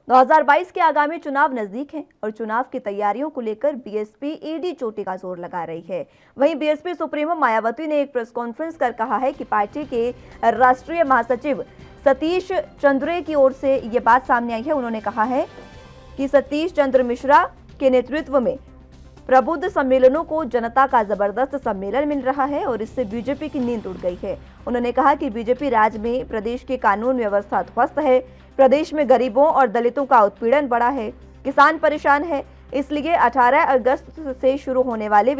2022 के आगामी चुनाव नजदीक हैं और चुनाव की तैयारियों को लेकर बीएसपी ईडी चोटी का जोर लगा रही है। वहीं बीएसपी सुप्रीमो मायावती ने एक प्रेस कॉन्फ्रेंस कर कहा है कि पार्टी के राष्ट्रीय महासचिव सतीश चंद्र की ओर से ये बात सामने आई है। उन्होंने कहा है कि सतीश चंद्र मिश्रा के नेतृत्व में प्रबुद्ध सम्मेलनों को जनता का जबरदस्त सम्मेलन मिल रहा है और इससे बीजेपी की नींद उड़ गई है। उन्होंने कहा कि बीजेपी राज में प्रदेश की कानून व्यवस्था ध्वस्त है, प्रदेश में गरीबों और दलितों का उत्पीड़न बढ़ा है, किसान परेशान है। इसलिए 18 अगस्त से शुरू होने वाले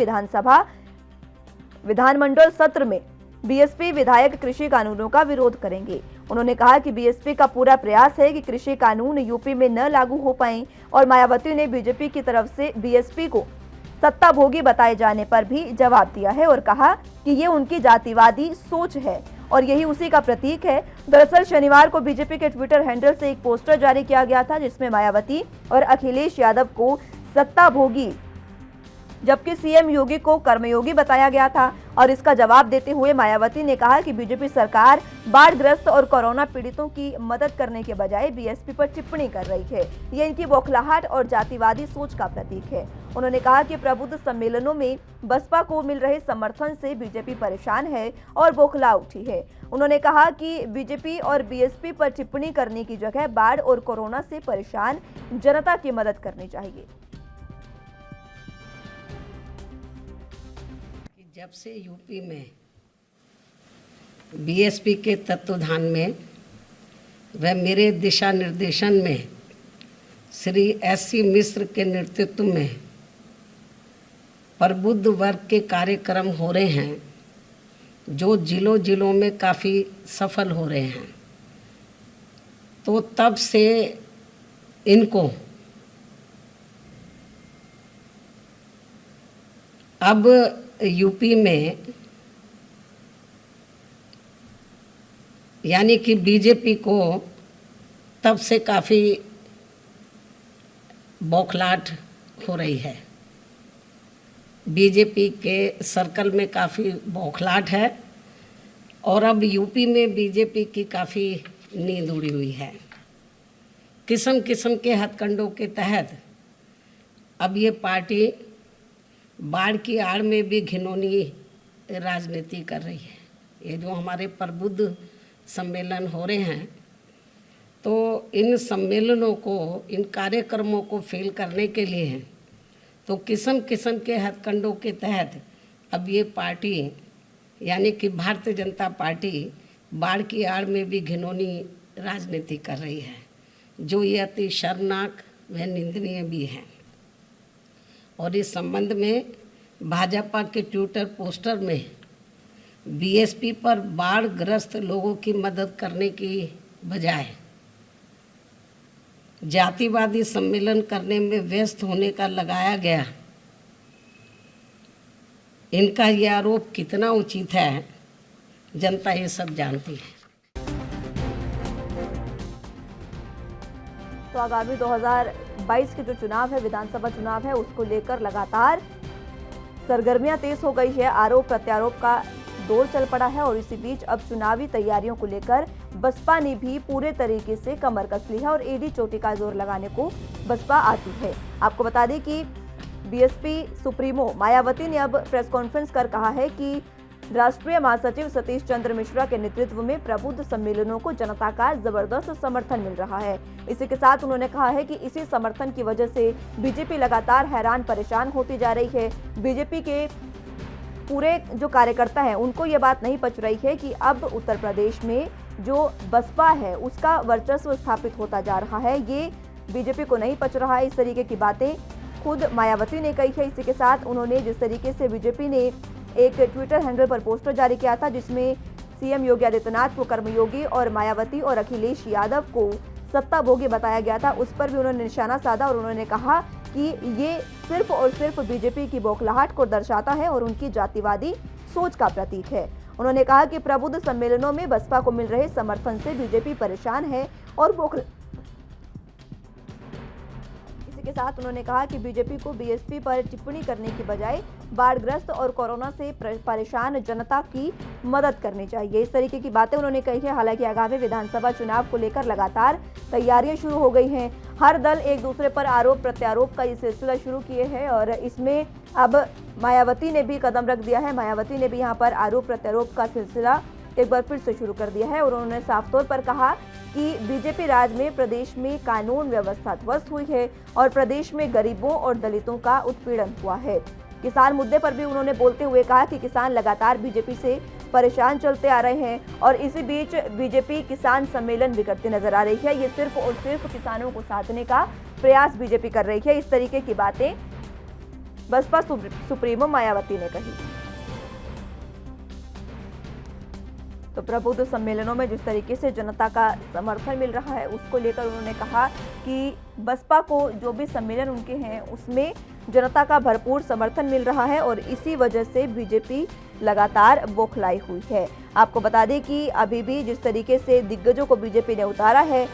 विधानमंडल सत्र में बीएसपी विधायक कृषि कानूनों का विरोध करेंगे। उन्होंने कहा कि बीएसपी का पूरा प्रयास है कि कृषि कानून यूपी में न लागू हो पाए और मायावती ने बीजेपी की तरफ से बीएसपी को सत्ता भोगी बताए जाने पर भी जवाब दिया है और कहा कि ये उनकी जातिवादी सोच है और यही उसी का प्रतीक है। दरअसल शनिवार को बीजेपी के ट्विटर हैंडल से एक पोस्टर जारी किया गया था जिसमें मायावती और अखिलेश यादव को सत्ता भोगी जबकि सीएम योगी को कर्मयोगी बताया गया था। और इसका जवाब देते हुए मायावती ने कहा कि बीजेपी सरकार बाढ़ग्रस्त और कोरोना पीड़ितों की मदद करने के बजाय बीएसपी पर टिप्पणी कर रही है। ये इनकी बौखलाहट और जातिवादी सोच का प्रतीक है। उन्होंने कहा कि प्रबुद्ध सम्मेलनों में बसपा को मिल रहे समर्थन से बीजेपी परेशान है और बौखला उठी है। उन्होंने कहा कि बीजेपी और बीएसपी पर टिप्पणी करने की जगह बाढ़ और कोरोना से परेशान जनता की मदद करनी चाहिए। जब से यूपी में बीएसपी के तत्वाधान में व मेरे दिशा निर्देशन में श्री एससी मिश्र के नेतृत्व में प्रबुद्ध वर्ग के कार्यक्रम हो रहे हैं, जो जिलों में काफ़ी सफल हो रहे हैं, तो तब से इनको अब यूपी में यानी कि बीजेपी को तब से काफ़ी बौखलाहट हो रही है। बीजेपी के सर्कल में काफ़ी बौखलाहट है और अब यूपी में बीजेपी की काफ़ी नींद उड़ी हुई है। किस्म किस्म के हथकंडों के तहत अब ये पार्टी बाढ़ की आड़ में भी घिनौनी राजनीति कर रही है। ये जो हमारे प्रबुद्ध सम्मेलन हो रहे हैं, तो इन सम्मेलनों को, इन कार्यक्रमों को फेल करने के लिए तो किस्म किस्म के हथकंडों के तहत अब ये पार्टी यानी कि भारतीय जनता पार्टी बाढ़ की आड़ में भी घिनौनी राजनीति कर रही है, जो ये अति शर्मनाक व निंदनीय भी है। और इस संबंध में भाजपा के ट्विटर पोस्टर में बीएसपी पर बाढ़ग्रस्त लोगों की मदद करने की बजाय जातिवादी सम्मेलन करने में व्यस्त होने का लगाया गया। इनका यह आरोप कितना उचित है, जनता ये सब जानती है। तो आगामी 2022 के जो चुनाव है, विधानसभा चुनाव है, उसको लेकर लगातार सरगर्मियां तेज हो गई है। आरोप प्रत्यारोप का दौर चल पड़ा है और इसी बीच अब चुनावी तैयारियों को लेकर बसपा ने भी पूरे तरीके से कमर कस ली है और ईडी चोटी का जोर लगाने को बसपा आती है। आपको बता दें कि बीएसपी सुप्रीमो मायावती ने अब प्रेस कॉन्फ्रेंस कर कहा है कि राष्ट्रीय महासचिव सतीश चंद्र मिश्रा के नेतृत्व में प्रबुद्ध सम्मेलनों को जनता का जबरदस्त समर्थन मिल रहा है। इसी के साथ उन्होंने कहा है कि इसी समर्थन की वजह से बीजेपी लगातार हैरान परेशान होती जा रही है। बीजेपी के पूरे जो कार्यकर्ता हैं उनको ये बात नहीं पच रही है कि अब उत्तर प्रदेश में जो बसपा है उसका वर्चस्व स्थापित होता जा रहा है। ये बीजेपी को नहीं पच रहा है। इस तरीके की बातें खुद मायावती ने कही है। इसी के साथ उन्होंने जिस तरीके से बीजेपी ने एक ट्विटर हैंडल पर पोस्टर जारी किया था जिसमें सीएम योगी आदित्यनाथ को कर्मयोगी और मायावती और अखिलेश यादव को सत्ता भोगी बताया गया था, उस पर भी उन्होंने निशाना साधा और उन्होंने कहा कि ये सिर्फ और सिर्फ बीजेपी की बौखलाहट को दर्शाता है और उनकी जातिवादी सोच का प्रतीक है। उन्होंने कहा कि प्रबुद्ध सम्मेलनों में बसपा को मिल रहे समर्थन से बीजेपी परेशान है और के साथ उन्होंने कहा कि बीजेपी को बीएसपी पर टिप्पणी करने की बजाय बाढ़ग्रस्त और कोरोना से परेशान जनता की मदद करनी चाहिए। इस तरीके की बातें उन्होंने कही है। हालांकि आगामी विधानसभा चुनाव को लेकर लगातार तैयारियां शुरू हो गई हैं। हर दल एक दूसरे पर आरोप प्रत्यारोप का ये सिलसिला शुरू किए हैं और इसमें अब मायावती ने भी कदम रख दिया है। मायावती ने भी यहाँ पर आरोप प्रत्यारोप का सिलसिला एक बार फिर से शुरू कर दिया है और उन्होंने साफ तौर पर कहा कि बीजेपी राज में प्रदेश में कानून व्यवस्था ध्वस्त हुई है और प्रदेश में गरीबों और दलितों का उत्पीड़न हुआ है। किसान मुद्दे पर भी उन्होंने बोलते हुए कहा कि किसान लगातार बीजेपी से परेशान चलते आ रहे हैं और इसी बीच बीजेपी किसान सम्मेलन भी करती नजर आ रही है। ये सिर्फ और सिर्फ किसानों को साधने का प्रयास बीजेपी कर रही है। इस तरीके की बातें बसपा सुप्रीमो मायावती ने कही। तो प्रबुद्ध सम्मेलनों में जिस तरीके से जनता का समर्थन मिल रहा है उसको लेकर उन्होंने कहा कि बसपा को जो भी सम्मेलन उनके हैं उसमें जनता का भरपूर समर्थन मिल रहा है और इसी वजह से बीजेपी लगातार बौखलाई हुई है। आपको बता दें कि अभी भी जिस तरीके से दिग्गजों को बीजेपी ने उतारा है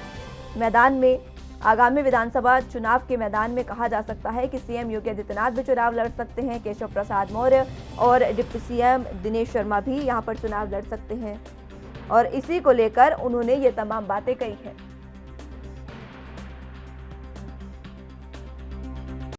मैदान में, आगामी विधानसभा चुनाव के मैदान में कहा जा सकता है कि सीएम योगी आदित्यनाथ भी चुनाव लड़ सकते हैं, केशव प्रसाद मौर्य और डिप्टी सीएम दिनेश शर्मा भी यहां पर चुनाव लड़ सकते हैं और इसी को लेकर उन्होंने ये तमाम बातें कही हैं।